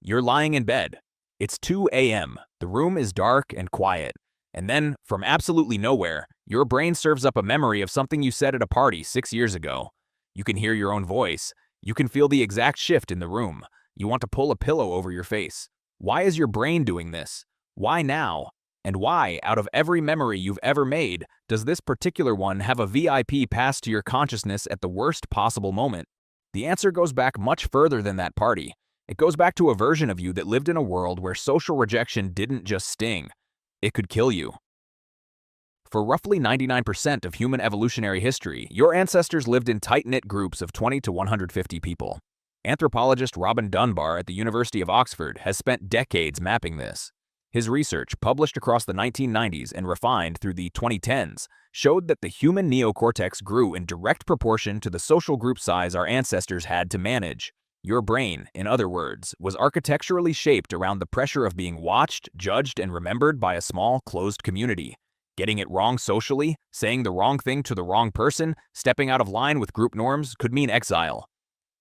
You're lying in bed. It's 2 a.m. The room is dark and quiet. And then, from absolutely nowhere, your brain serves up a memory of something you said at a party 6 years ago. You can hear your own voice. You can feel the exact shift in the room. You want to pull a pillow over your face. Why is your brain doing this? Why now? And why, out of every memory you've ever made, does this particular one have a VIP pass to your consciousness at the worst possible moment? The answer goes back much further than that party. It goes back to a version of you that lived in a world where social rejection didn't just sting. It could kill you. For roughly 99% of human evolutionary history, your ancestors lived in tight-knit groups of 20 to 150 people. Anthropologist Robin Dunbar at the University of Oxford has spent decades mapping this. His research, published across the 1990s and refined through the 2010s, showed that the human neocortex grew in direct proportion to the social group size our ancestors had to manage. Your brain, in other words, was architecturally shaped around the pressure of being watched, judged, and remembered by a small, closed community. Getting it wrong socially, saying the wrong thing to the wrong person, stepping out of line with group norms could mean exile.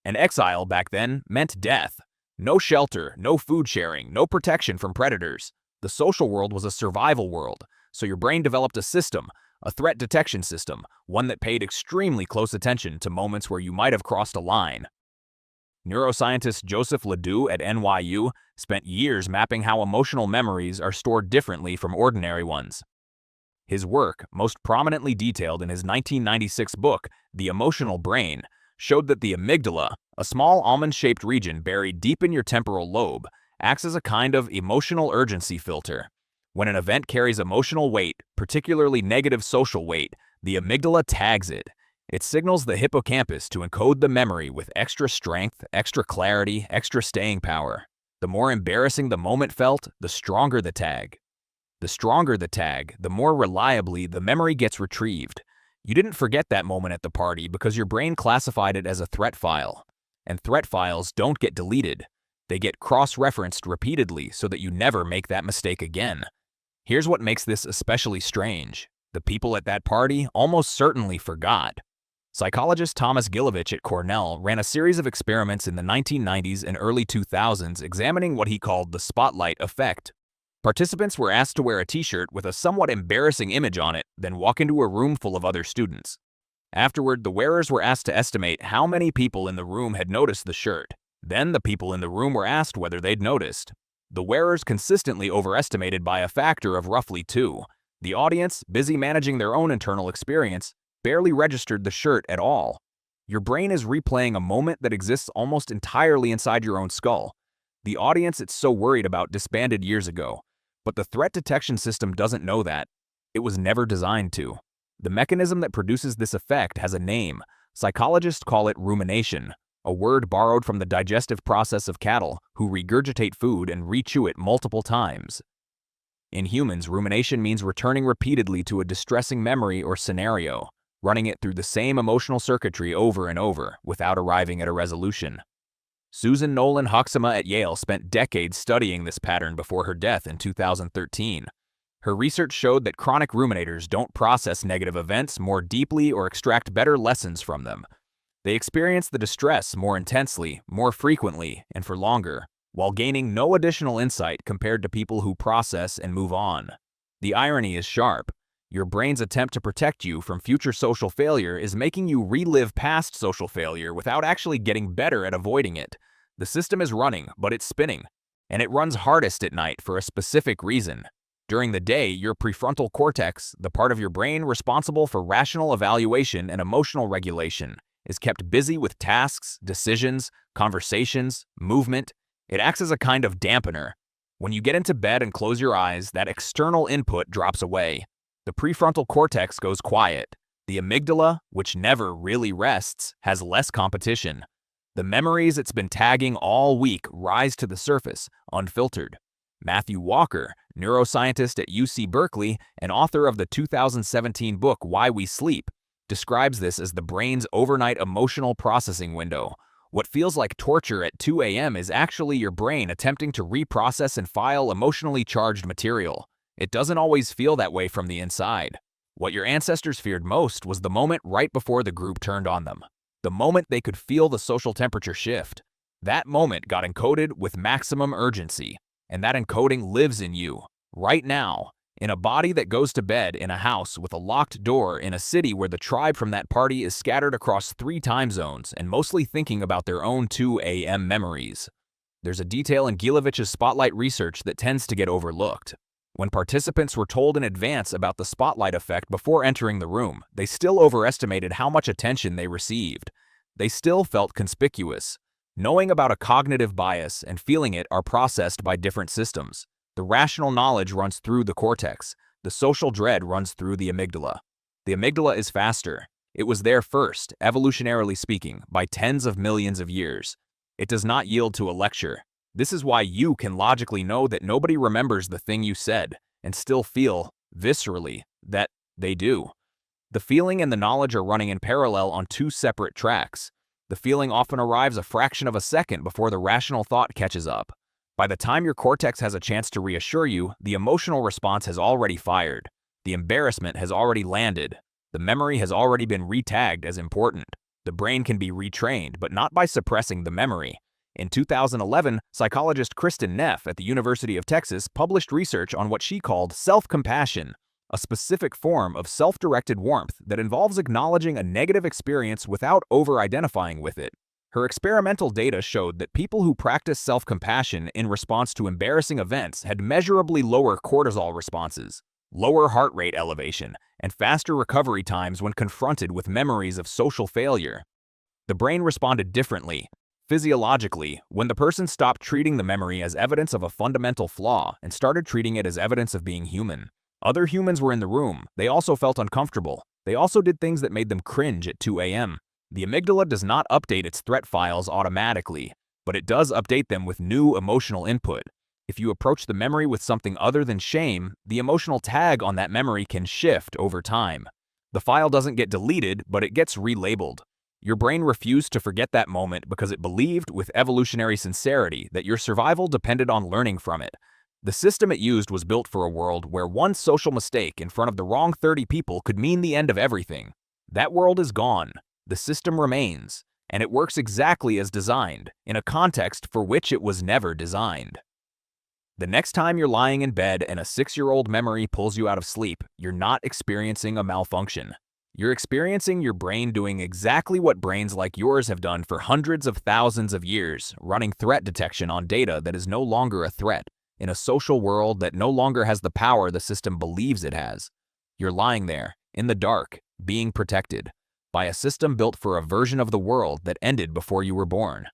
And exile, back then, meant death. No shelter, no food sharing, no protection from predators. The social world was a survival world, so your brain developed a system, a threat detection system, one that paid extremely close attention to moments where you might have crossed a line. Neuroscientist Joseph LeDoux at NYU spent years mapping how emotional memories are stored differently from ordinary ones. His work, most prominently detailed in his 1996 book, The Emotional Brain, showed that the amygdala, a small almond-shaped region buried deep in your temporal lobe, acts as a kind of emotional urgency filter. When an event carries emotional weight, particularly negative social weight, the amygdala tags it. It signals the hippocampus to encode the memory with extra strength, extra clarity, extra staying power. The more embarrassing the moment felt, the stronger the tag. The stronger the tag, the more reliably the memory gets retrieved. You didn't forget that moment at the party because your brain classified it as a threat file. And threat files don't get deleted. They get cross-referenced repeatedly so that you never make that mistake again. Here's what makes this especially strange. The people at that party almost certainly forgot. Psychologist Thomas Gilovich at Cornell ran a series of experiments in the 1990s and early 2000s examining what he called the spotlight effect. Participants were asked to wear a t-shirt with a somewhat embarrassing image on it, then walk into a room full of other students. Afterward, the wearers were asked to estimate how many people in the room had noticed the shirt. Then the people in the room were asked whether they'd noticed. The wearers consistently overestimated by a factor of roughly 2. The audience, busy managing their own internal experience, barely registered the shirt at all. Your brain is replaying a moment that exists almost entirely inside your own skull. The audience it's so worried about disbanded years ago, but the threat detection system doesn't know that. It was never designed to. The mechanism that produces this effect has a name. Psychologists call it rumination, a word borrowed from the digestive process of cattle who regurgitate food and rechew it multiple times. In humans, rumination means returning repeatedly to a distressing memory or scenario, running it through the same emotional circuitry over and over without arriving at a resolution. Susan Nolen-Hoeksema at Yale spent decades studying this pattern before her death in 2013. Her research showed that chronic ruminators don't process negative events more deeply or extract better lessons from them. They experience the distress more intensely, more frequently, and for longer, while gaining no additional insight compared to people who process and move on. The irony is sharp. Your brain's attempt to protect you from future social failure is making you relive past social failure without actually getting better at avoiding it. The system is running, but it's spinning. And it runs hardest at night for a specific reason. During the day, your prefrontal cortex, the part of your brain responsible for rational evaluation and emotional regulation, is kept busy with tasks, decisions, conversations, movement. It acts as a kind of dampener. When you get into bed and close your eyes, that external input drops away. The prefrontal cortex goes quiet. The amygdala, which never really rests, has less competition. The memories it's been tagging all week rise to the surface, unfiltered. Matthew Walker, neuroscientist at UC Berkeley and author of the 2017 book Why We Sleep, describes this as the brain's overnight emotional processing window. What feels like torture at 2 a.m. is actually your brain attempting to reprocess and file emotionally charged material. It doesn't always feel that way from the inside. What your ancestors feared most was the moment right before the group turned on them. The moment they could feel the social temperature shift. That moment got encoded with maximum urgency, and that encoding lives in you, right now, in a body that goes to bed in a house with a locked door in a city where the tribe from that party is scattered across 3 time zones and mostly thinking about their own 2 a.m. memories. There's a detail in Gilovich's spotlight research that tends to get overlooked. When participants were told in advance about the spotlight effect before entering the room, they still overestimated how much attention they received. They still felt conspicuous. Knowing about a cognitive bias and feeling it are processed by different systems. The rational knowledge runs through the cortex. The social dread runs through the amygdala. The amygdala is faster. It was there first, evolutionarily speaking, by tens of millions of years. It does not yield to a lecture. This is why you can logically know that nobody remembers the thing you said, and still feel, viscerally, that they do. The feeling and the knowledge are running in parallel on 2 separate tracks. The feeling often arrives a fraction of a second before the rational thought catches up. By the time your cortex has a chance to reassure you, the emotional response has already fired. The embarrassment has already landed. The memory has already been re-tagged as important. The brain can be retrained, but not by suppressing the memory. In 2011, psychologist Kristin Neff at the University of Texas published research on what she called self-compassion, a specific form of self-directed warmth that involves acknowledging a negative experience without over-identifying with it. Her experimental data showed that people who practice self-compassion in response to embarrassing events had measurably lower cortisol responses, lower heart rate elevation, and faster recovery times when confronted with memories of social failure. The brain responded differently. Physiologically, when the person stopped treating the memory as evidence of a fundamental flaw and started treating it as evidence of being human. Other humans were in the room. They also felt uncomfortable. They also did things that made them cringe at 2 a.m. The amygdala does not update its threat files automatically, but it does update them with new emotional input. If you approach the memory with something other than shame, the emotional tag on that memory can shift over time. The file doesn't get deleted, but it gets relabeled. Your brain refused to forget that moment because it believed with evolutionary sincerity that your survival depended on learning from it. The system it used was built for a world where one social mistake in front of the wrong 30 people could mean the end of everything. That world is gone. The system remains, and it works exactly as designed, in a context for which it was never designed. The next time you're lying in bed and a 6-year-old memory pulls you out of sleep, you're not experiencing a malfunction. You're experiencing your brain doing exactly what brains like yours have done for hundreds of thousands of years, running threat detection on data that is no longer a threat, in a social world that no longer has the power the system believes it has. You're lying there, in the dark, being protected by a system built for a version of the world that ended before you were born.